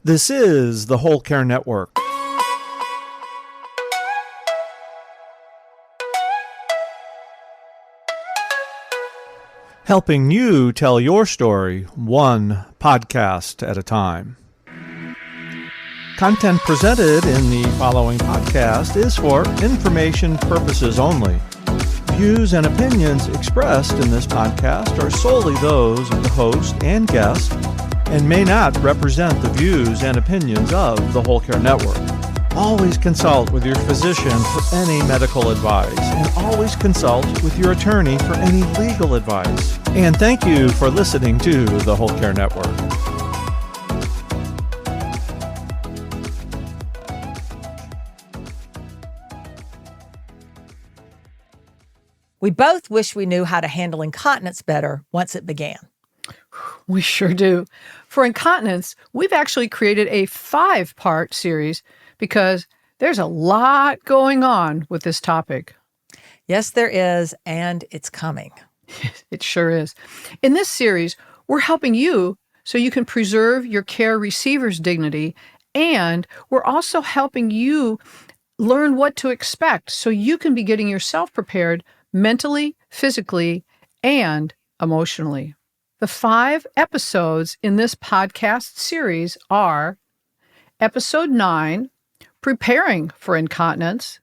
This is the Whole Care Network. Helping you tell your story one podcast at a time. Content presented in the following podcast is for information purposes only. Views and opinions expressed in this podcast are solely those of the host and guest and may not represent the views and opinions of the Whole Care Network. Always consult with your physician for any medical advice, and always consult with your attorney for any legal advice. And thank you for listening to the Whole Care Network. We both wish we knew how to handle incontinence better once it began. We sure do. For incontinence, we've actually created a 5-part series because there's a lot going on with this topic. Yes, there is, and it's coming. It sure is. In this series, we're helping you so you can preserve your care receiver's dignity, and we're also helping you learn what to expect so you can be getting yourself prepared mentally, physically, and emotionally. The 5 episodes in this podcast series are Episode 9, Preparing for Incontinence,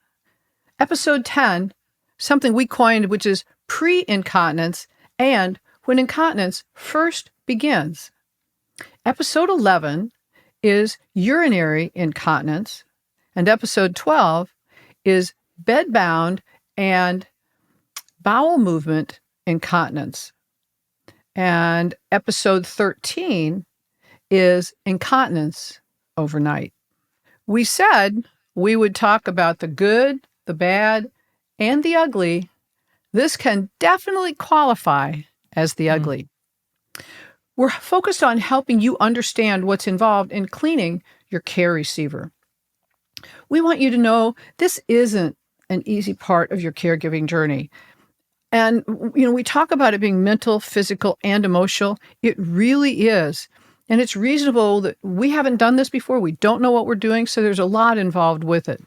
Episode 10, something we coined, which is pre-incontinence, and when incontinence first begins. Episode 11 is urinary incontinence, and Episode 12 is bedbound and bowel movement incontinence. And Episode 13 is incontinence overnight. We said we would talk about the good, the bad, and the ugly. This can definitely qualify as the ugly. We're focused on helping you understand what's involved in cleaning your care receiver. We want you to know this isn't an easy part of your caregiving journey. And, we talk about it being mental, physical, and emotional. It really is. And it's reasonable that we haven't done this before. We don't know what we're doing. So there's a lot involved with it.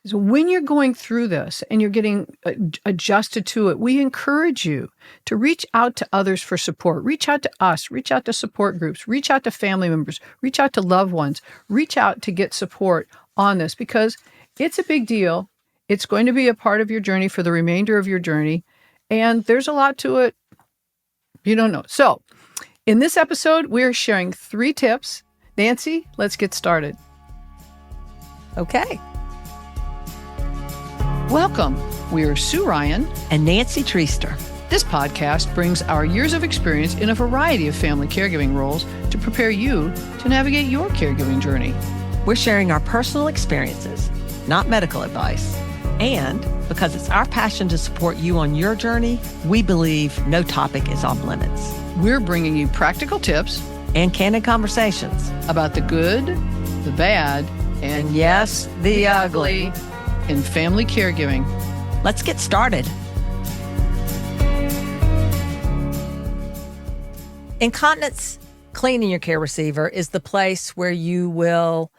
So when you're going through this and you're getting adjusted to it, we encourage you to reach out to others for support. Reach out to us. Reach out to support groups. Reach out to family members. Reach out to loved ones. Reach out to get support on this because it's a big deal. It's going to be a part of your journey for the remainder of your journey. And there's a lot to it you don't know. So in this episode, we're sharing 3 tips. Nancy, let's get started. Okay. Welcome. We are Sue Ryan And Nancy Treaster. This podcast brings our years of experience in a variety of family caregiving roles to prepare you to navigate your caregiving journey. We're sharing our personal experiences, not medical advice. And because it's our passion to support you on your journey, we believe no topic is off limits. We're bringing you practical tips And candid conversations. about the good, the bad, and yes, the ugly. in family caregiving. Let's get started. Incontinence, cleaning your care receiver, is the place where you will,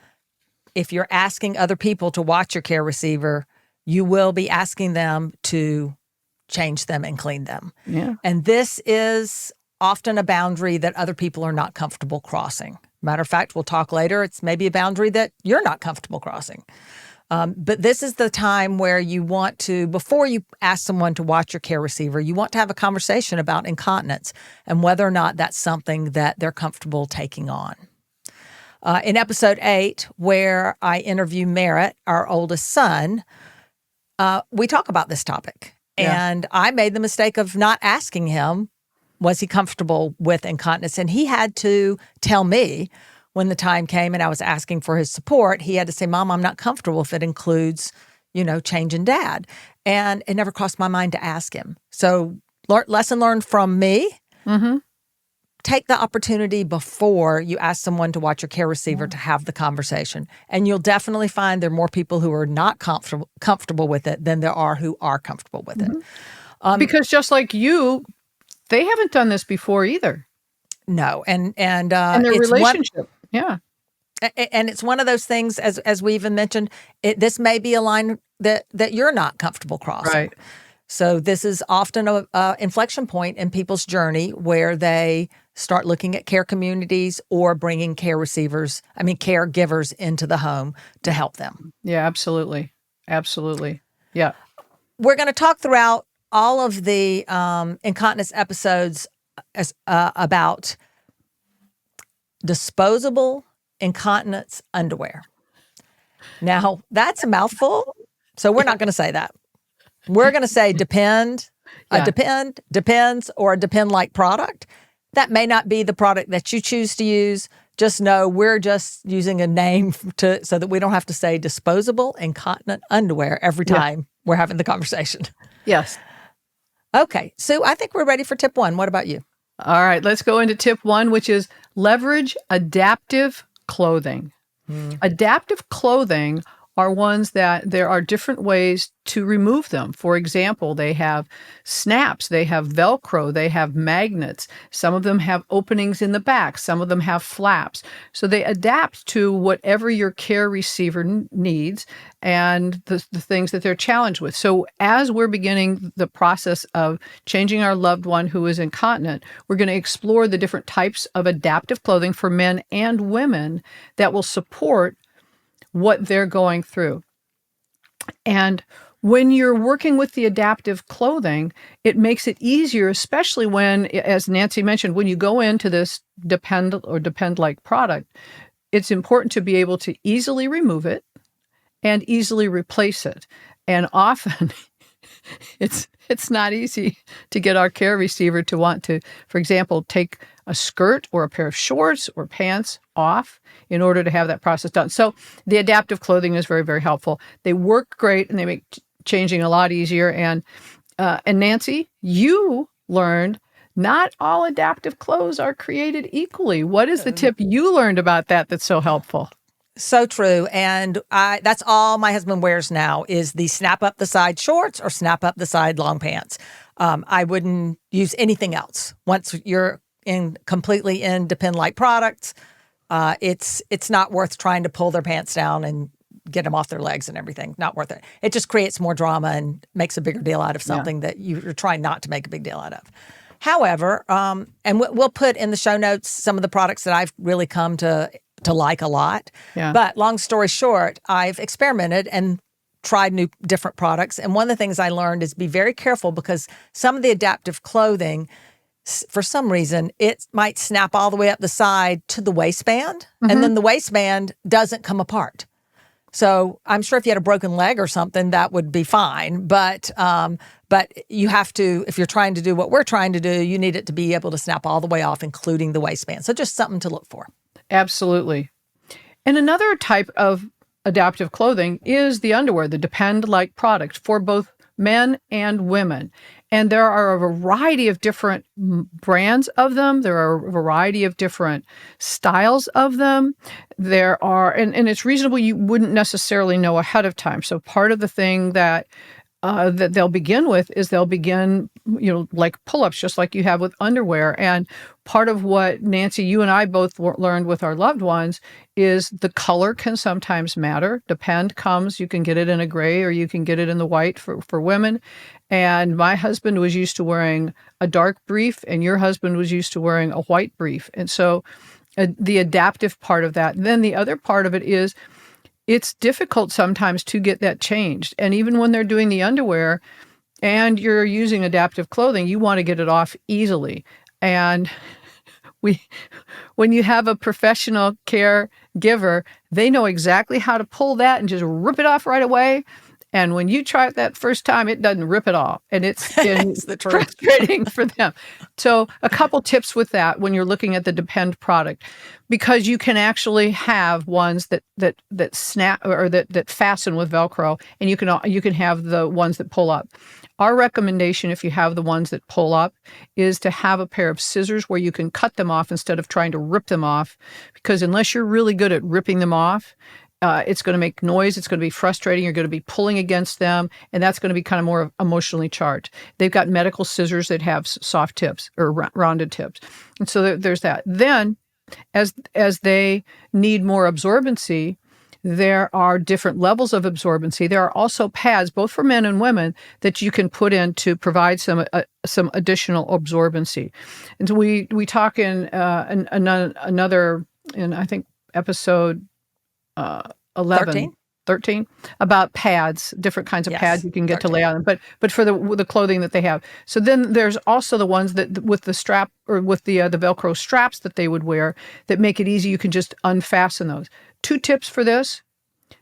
if you're asking other people to watch your care receiver, you will be asking them to change them and clean them. Yeah. And this is often a boundary that other people are not comfortable crossing. Matter of fact, we'll talk later, it's maybe a boundary that you're not comfortable crossing. But this is the time where you want to, before you ask someone to watch your care receiver, you want to have a conversation about incontinence and whether or not that's something that they're comfortable taking on. In episode 8, where I interview Merritt, our oldest son, we talk about this topic. Yeah. And I made the mistake of not asking him, was he comfortable with incontinence? And he had to tell me when the time came and I was asking for his support, he had to say, Mom, I'm not comfortable if it includes, changing Dad. And it never crossed my mind to ask him. So lesson learned from me. Mm-hmm. Take the opportunity before you ask someone to watch your care receiver to have the conversation. And you'll definitely find there are more people who are not comfortable with it than there are who are comfortable with it. Because just like you, they haven't done this before either. No. And their it's relationship. Yeah. And it's one of those things, as we even mentioned, this may be a line that you're not comfortable crossing. Right. So this is often a inflection point in people's journey where they start looking at care communities or bringing caregivers into the home to help them. Yeah, absolutely. Absolutely. Yeah. We're going to talk throughout all of the incontinence episodes about disposable incontinence underwear. Now, that's a mouthful, so we're not going to say that. We're going to say depends, or a depend-like product. That may not be the product that you choose to use. Just know we're just using a name so that we don't have to say disposable incontinent underwear every time we're having the conversation. Yes. Okay, so I think we're ready for tip 1. What about you? All right, let's go into tip 1, which is leverage adaptive clothing. Adaptive clothing are ones that there are different ways to remove them. For example, they have snaps, they have Velcro, they have magnets. Some of them have openings in the back. Some of them have flaps. So they adapt to whatever your care receiver needs and the things that they're challenged with. So as we're beginning the process of changing our loved one who is incontinent, we're going to explore the different types of adaptive clothing for men and women that will support what they're going through. And when you're working with the adaptive clothing, it makes it easier, especially when, as Nancy mentioned, when you go into this depend-like product, it's important to be able to easily remove it and easily replace it. And often it's not easy to get our care receiver to want to, for example, take a skirt or a pair of shorts or pants off in order to have that process done. So the adaptive clothing is very, very helpful. They work great and they make changing a lot easier. And Nancy, you learned not all adaptive clothes are created equally. What is the tip you learned about that that's so helpful? So true. And that's all my husband wears now is the snap up the side shorts or snap up the side long pants. I wouldn't use anything else. Once you're completely in depend-like products, it's not worth trying to pull their pants down and get them off their legs and everything. Not worth it. It just creates more drama and makes a bigger deal out of something that you're trying not to make a big deal out of. However, and we'll put in the show notes some of the products that I've really come to like a lot. Yeah. But long story short, I've experimented and tried different products. And one of the things I learned is be very careful because some of the adaptive clothing, for some reason, it might snap all the way up the side to the waistband, and then the waistband doesn't come apart. So I'm sure if you had a broken leg or something, that would be fine. But you have to, if you're trying to do what we're trying to do, you need it to be able to snap all the way off, including the waistband. So just something to look for. Absolutely. And another type of adaptive clothing is the underwear, the depend-like product for both men and women. And there are a variety of different brands of them. There are a variety of different styles of them. There are, and it's reasonable you wouldn't necessarily know ahead of time. So part of the thing that they'll begin with is they'll begin, like pull-ups, just like you have with underwear. And part of what, Nancy, you and I both learned with our loved ones is the color can sometimes matter. Depend comes, you can get it in a gray or you can get it in the white for women. And my husband was used to wearing a dark brief and your husband was used to wearing a white brief. And so the adaptive part of that. And then the other part of it is it's difficult sometimes to get that changed. And even when they're doing the underwear and you're using adaptive clothing, you want to get it off easily. And when you have a professional caregiver, they know exactly how to pull that and just rip it off right away. And when you try it that first time, it doesn't rip it off. And it's frustrating for them. So a couple tips with that when you're looking at the Depend product, because you can actually have ones that snap or that fasten with Velcro, and you can have the ones that pull up. Our recommendation, if you have the ones that pull up, is to have a pair of scissors where you can cut them off instead of trying to rip them off, because unless you're really good at ripping them off, it's going to make noise. It's going to be frustrating. You're going to be pulling against them, and that's going to be kind of more emotionally charged. They've got medical scissors that have soft tips or rounded tips. And so there's that. Then As they need more absorbency, there are different levels of absorbency. There are also pads, both for men and women, that you can put in to provide some additional absorbency. And so we talk in another, in I think episode 11. 13 about pads, different kinds of pads you can get 13. to lay on them, but for the clothing that they have. So then there's also the ones that with the strap or with the Velcro straps that they would wear that make it easy. You can just unfasten those. 2 tips for this.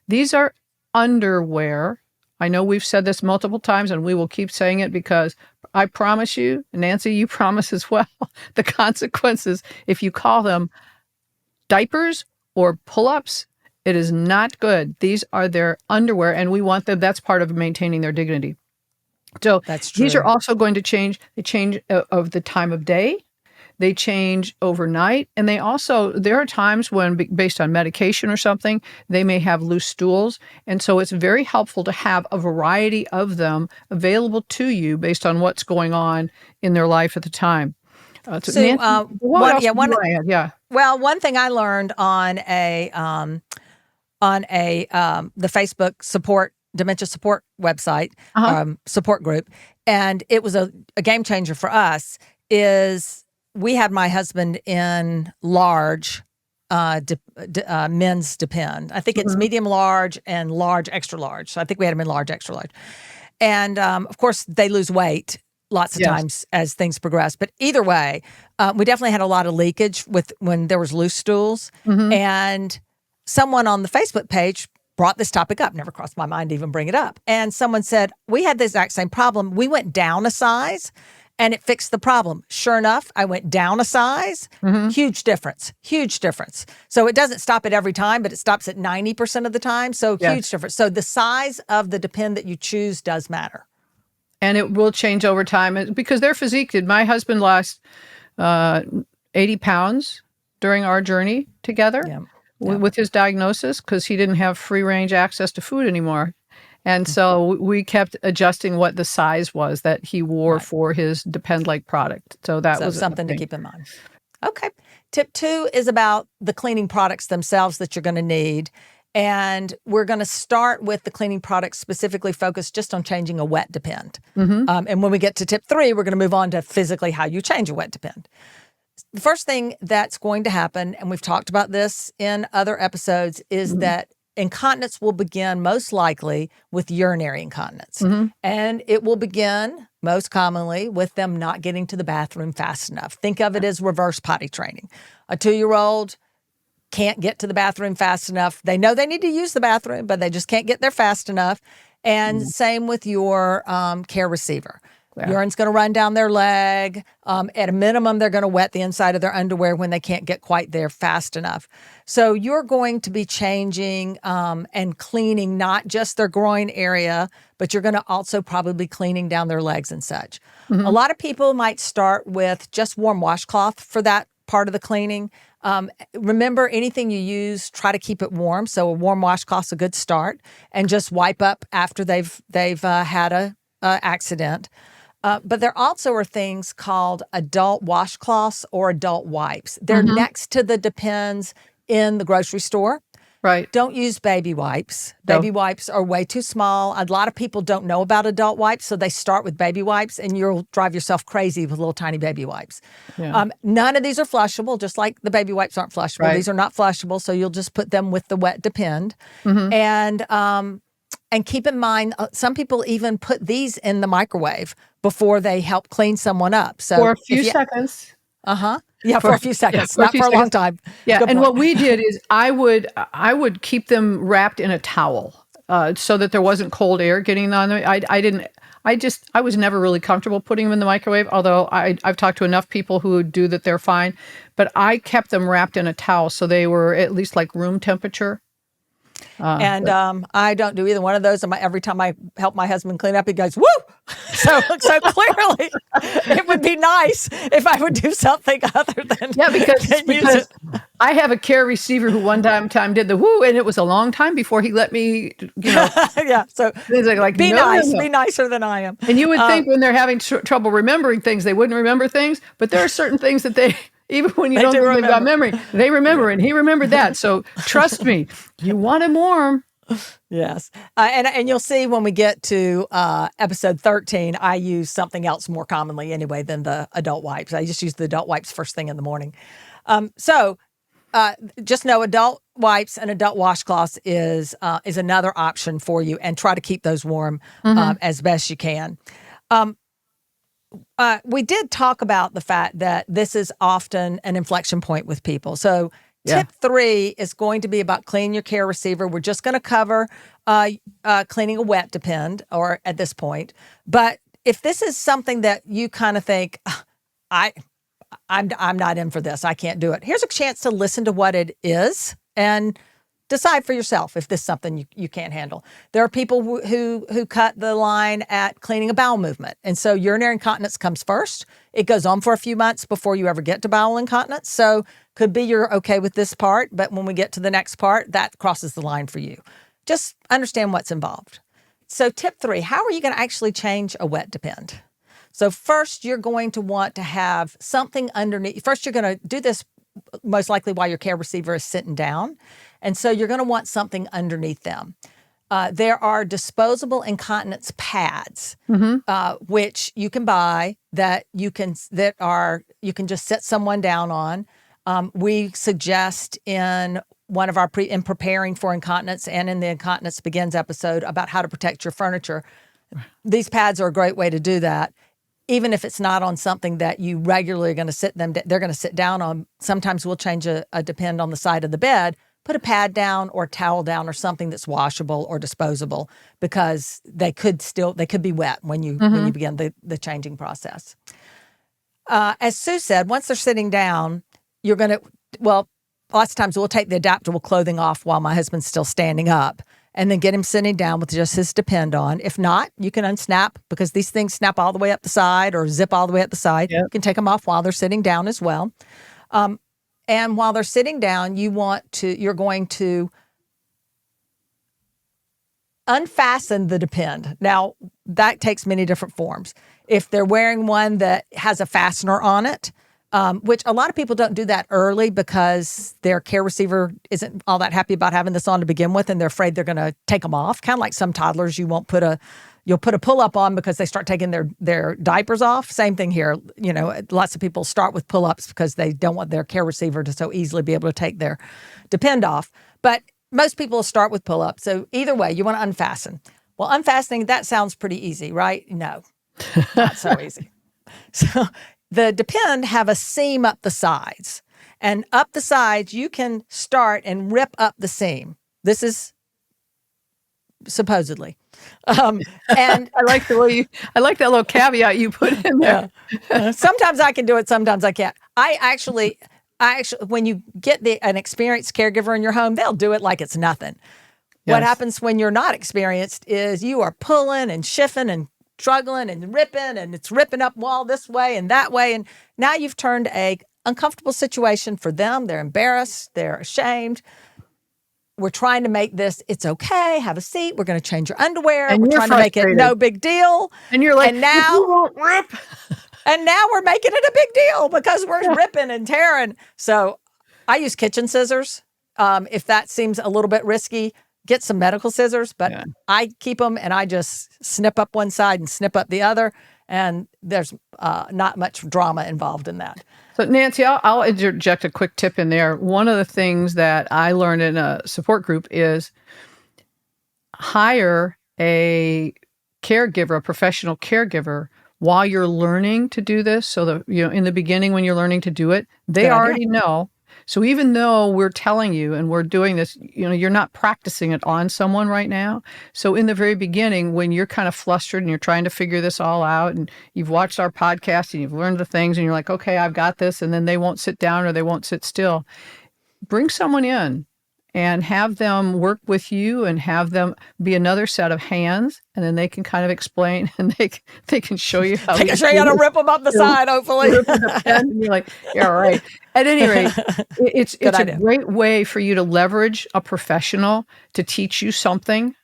These are underwear. I know we've said this multiple times and we will keep saying it because I promise you, Nancy, you promise as well, the consequences if you call them diapers or pull-ups. It is not good. These are their underwear, and we want them. That's part of maintaining their dignity. So that's true. These are also going to change. They change of the time of day. They change overnight, and there are times when, based on medication or something, they may have loose stools, and so it's very helpful to have a variety of them available to you based on what's going on in their life at the time. So, Nancy, one thing I learned on the Facebook dementia support website, support group, and it was a game changer for us, is we had my husband in large men's Depend. I think it's medium large and large extra large. So I think we had him in large extra large. And of course, they lose weight lots of times as things progress. But either way, we definitely had a lot of leakage when there was loose stools. And someone on the Facebook page brought this topic up. Never crossed my mind to even bring it up. And someone said, we had the exact same problem. We went down a size and it fixed the problem. Sure enough, I went down a size. Huge difference. So it doesn't stop it every time, but it stops at 90% of the time. So huge difference. So the size of the Depend that you choose does matter. And it will change over time because their physique did. My husband lost 80 pounds during our journey together with his diagnosis because he didn't have free-range access to food anymore. And so we kept adjusting what the size was that he wore for his Depend-like product. So that was something to keep in mind. Okay. Tip 2 is about the cleaning products themselves that you're going to need. And we're going to start with the cleaning products specifically focused just on changing a wet Depend. And when we get to tip 3, we're going to move on to physically how you change a wet Depend. The first thing that's going to happen, and we've talked about this in other episodes, is that incontinence will begin most likely with urinary incontinence. And it will begin most commonly with them not getting to the bathroom fast enough. Think of it as reverse potty training. A 2-year-old can't get to the bathroom fast enough. They know they need to use the bathroom, but they just can't get there fast enough. And same with your care receiver. Urine's going to run down their leg. At a minimum, they're going to wet the inside of their underwear when they can't get quite there fast enough. So you're going to be changing and cleaning not just their groin area, but you're going to also probably be cleaning down their legs and such. A lot of people might start with just warm washcloth for that part of the cleaning. Remember, anything you use, try to keep it warm. So a warm washcloth's a good start, and just wipe up after they've had a accident. But there also are things called adult washcloths or adult wipes. They're next to the Depends in the grocery store. Right. Don't use baby wipes. Baby wipes are way too small. A lot of people don't know about adult wipes, so they start with baby wipes, and you'll drive yourself crazy with little tiny baby wipes. None of these are flushable, just like the baby wipes aren't flushable. These are not flushable, so you'll just put them with the wet Depend. And keep in mind, some people even put these in the microwave before they help clean someone up. So for a few seconds. Yeah, for a few seconds, not for a long time. Yeah, and what we did is I would keep them wrapped in a towel so that there wasn't cold air getting on them. I was never really comfortable putting them in the microwave, although I've talked to enough people who do that they're fine. But I kept them wrapped in a towel so they were at least like room temperature. I don't do either one of those. Every time I help my husband clean up, he goes, "Woo!" So clearly, it would be nice if I would do something other than because I have a care receiver who one time did the woo, and it was a long time before he let me, So he's like be nice, be nicer than I am. And you would think when they're having trouble remembering things, they wouldn't remember things, but there are certain things that Even when you They don't do think they've got remember. memory, they remember, and he remembered that. So trust me, you want him warm. Yes. And you'll see when we get to episode 13, I use something else more commonly anyway than the adult wipes. I just use the adult wipes first thing in the morning. So just know adult wipes and adult washcloths is another option for you, and try to keep those warm as best you can. We did talk about the fact that this is often an inflection point with people. So tip 3 is going to be about cleaning your care receiver. We're just going to cover cleaning a wet depend, or at this point. But if this is something that you kind of think, I'm not in for this, I can't do it, here's a chance to listen to what it is and decide for yourself if this is something you can't handle. There are people who cut the line at cleaning a bowel movement. And so urinary incontinence comes first. It goes on for a few months before you ever get to bowel incontinence. So could be you're okay with this part, but when we get to the next part, that crosses the line for you. Just understand what's involved. So tip 3, how are you going to actually change a wet depend? So first, you're going to want to have something underneath. First, you're going to do this most likely while your care receiver is sitting down. And so you're going to want something underneath them. There are disposable incontinence pads, which you can buy that you can just sit someone down on. We suggest in one of our in preparing for incontinence and in the Incontinence Begins episode about how to protect your furniture. These pads are a great way to do that. Even if it's not on something that you regularly are going to they're going to sit down on. Sometimes we'll change a depend on the side of the bed, put a pad down or a towel down or something that's washable or disposable, because they could be wet when you begin the changing process. As Sue said, once they're sitting down, you're going to, lots of times we'll take the adaptable clothing off while my husband's still standing up, and then get him sitting down with just his depend on. If not, you can unsnap, because these things snap all the way up the side or zip all the way up the side. Yep. You can take them off while they're sitting down as well. And while they're sitting down, you're going to unfasten the depend. Now, that takes many different forms. If they're wearing one that has a fastener on it, which a lot of people don't do that early because their care receiver isn't all that happy about having this on to begin with, and they're afraid they're going to take them off. Kind of like some toddlers, you'll put a pull-up on because they start taking their diapers off. Same thing here. Lots of people start with pull-ups because they don't want their care receiver to so easily be able to take their depend off. But most people start with pull-ups. So either way, you want to unfasten. Well, unfastening, that sounds pretty easy, right? No, not so easy. So the depend have a seam up the sides. And up the sides, you can start and rip up the seam. This is supposedly. And I like that little caveat you put in there. Yeah. Sometimes I can do it, sometimes I can't. I actually, when you get an experienced caregiver in your home, they'll do it like it's nothing. Yes. What happens when you're not experienced is you are pulling and shifting and struggling and ripping, and it's ripping up wall this way and that way. And now you've turned a uncomfortable situation for them. They're embarrassed. They're ashamed. We're trying to make this, it's okay, have a seat. We're going to change your underwear. And we're trying to make it no big deal. And you're like, and now, you won't rip. And now we're making it a big deal because we're ripping and tearing. So I use kitchen scissors. If that seems a little bit risky, get some medical scissors, but I keep them and I just snip up one side and snip up the other. And there's not much drama involved in that. So Nancy, I'll interject a quick tip in there. One of the things that I learned in a support group is hire a caregiver, a professional caregiver, while you're learning to do this. So that, in the beginning when you're learning to do it, they already know. So even though we're telling you and we're doing this, you're not practicing it on someone right now. So in the very beginning, when you're kind of flustered and you're trying to figure this all out and you've watched our podcast and you've learned the things and you're like, okay, I've got this. And then they won't sit down or they won't sit still. Bring someone in and have them work with you and have them be another set of hands. And then they can kind of explain and they can show you how. They can show you how to rip them up the side, hopefully. And you're like, yeah, right. At any rate, it's a great way for you to leverage a professional to teach you something.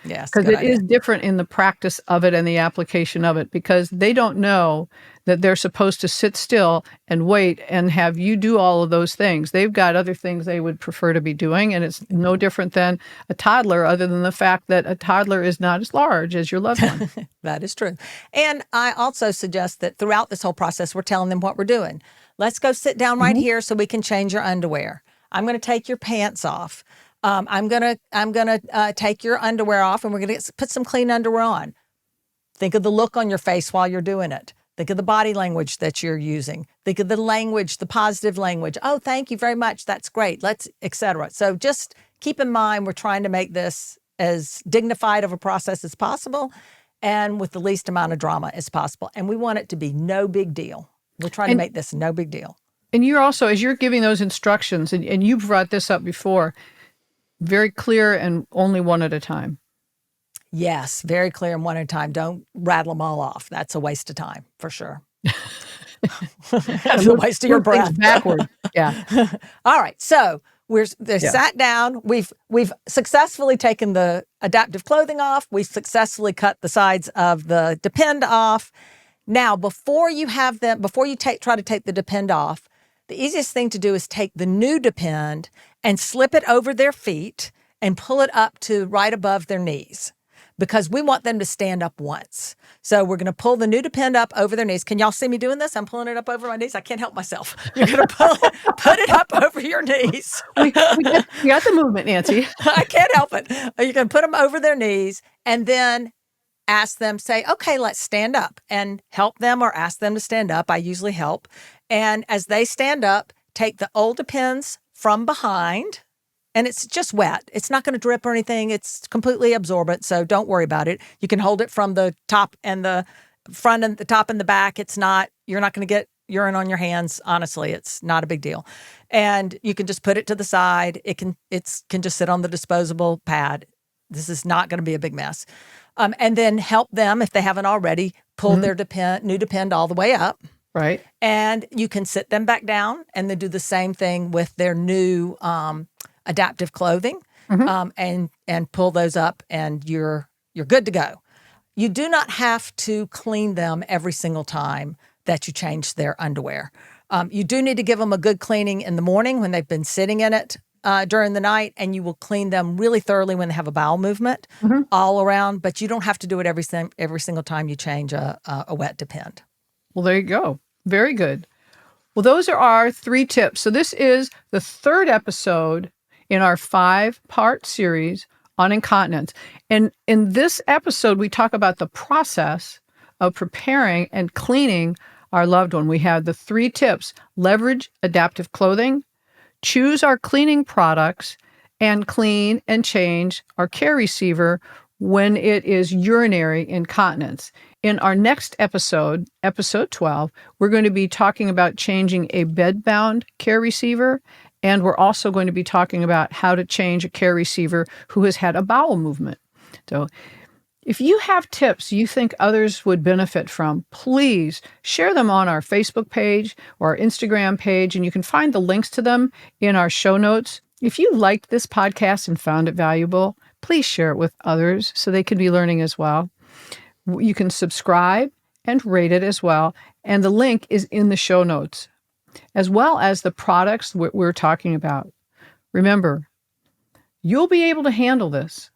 Yes, because it is different in the practice of it and the application of it, because they don't know that they're supposed to sit still and wait and have you do all of those things. They've got other things they would prefer to be doing, and it's no different than a toddler, other than the fact that a toddler is not as large as your loved one. That is true. And I also suggest that throughout this whole process, we're telling them what we're doing. Let's go sit down right here so we can change your underwear. I'm going to take your pants off. I'm gonna take your underwear off, and we're gonna put some clean underwear on. Think of the look on your face while you're doing it. Think of the body language that you're using. Think of the language, the positive language. Oh, thank you very much. That's great. Let's, etc. So just keep in mind, we're trying to make this as dignified of a process as possible and with the least amount of drama as possible. And we want it to be no big deal. We're trying to make this no big deal. And you're also, as you're giving those instructions, and you brought this up before, very clear and only one at a time. Yes, very clear and one at a time. Don't rattle them all off. That's a waste of time, for sure. That's a waste of your breath. Backward. Yeah. All right. So they're sat down. We've successfully taken the adaptive clothing off. We've successfully cut the sides of the Depend off. Now, before you try to take the Depend off, the easiest thing to do is take the new Depend and slip it over their feet and pull it up to right above their knees, because we want them to stand up once. So we're going to pull the new Depend up over their knees. Can y'all see me doing this? I'm pulling it up over my knees. I can't help myself. You're going to put it up over your knees. We got the movement, Nancy. I can't help it. You can put them over their knees and then ask them, say, okay, let's stand up, and help them or ask them to stand up. I usually help. And as they stand up, take the old Depends from behind. And it's just wet. It's not going to drip or anything. It's completely absorbent, so don't worry about it. You can hold it from the top and the front and the top and the back. You're not going to get urine on your hands. Honestly, it's not a big deal. And you can just put it to the side. It can just sit on the disposable pad. This is not going to be a big mess. And then help them, if they haven't already, pull their new Depend all the way up. Right. And you can sit them back down, and then do the same thing with their new adaptive clothing, and pull those up, and you're good to go. You do not have to clean them every single time that you change their underwear. You do need to give them a good cleaning in the morning when they've been sitting in it during the night, and you will clean them really thoroughly when they have a bowel movement all around, but you don't have to do it every single time you change a wet Depend. Well, there you go. Very good. Well, those are our 3 tips. So this is the 3rd episode in our 5-part series on incontinence. And in this episode, we talk about the process of preparing and cleaning our loved one. We have the 3 tips: leverage adaptive clothing, choose our cleaning products, and clean and change our care receiver when it is urinary incontinence. In our next episode, episode 12, we're going to be talking about changing a bed-bound care receiver, and we're also going to be talking about how to change a care receiver who has had a bowel movement. So if you have tips you think others would benefit from, please share them on our Facebook page or our Instagram page, and you can find the links to them in our show notes. If you liked this podcast and found it valuable, please share it with others so they can be learning as well. You can subscribe and rate it as well, and the link is in the show notes, as well as the products we're talking about. Remember, you'll be able to handle this.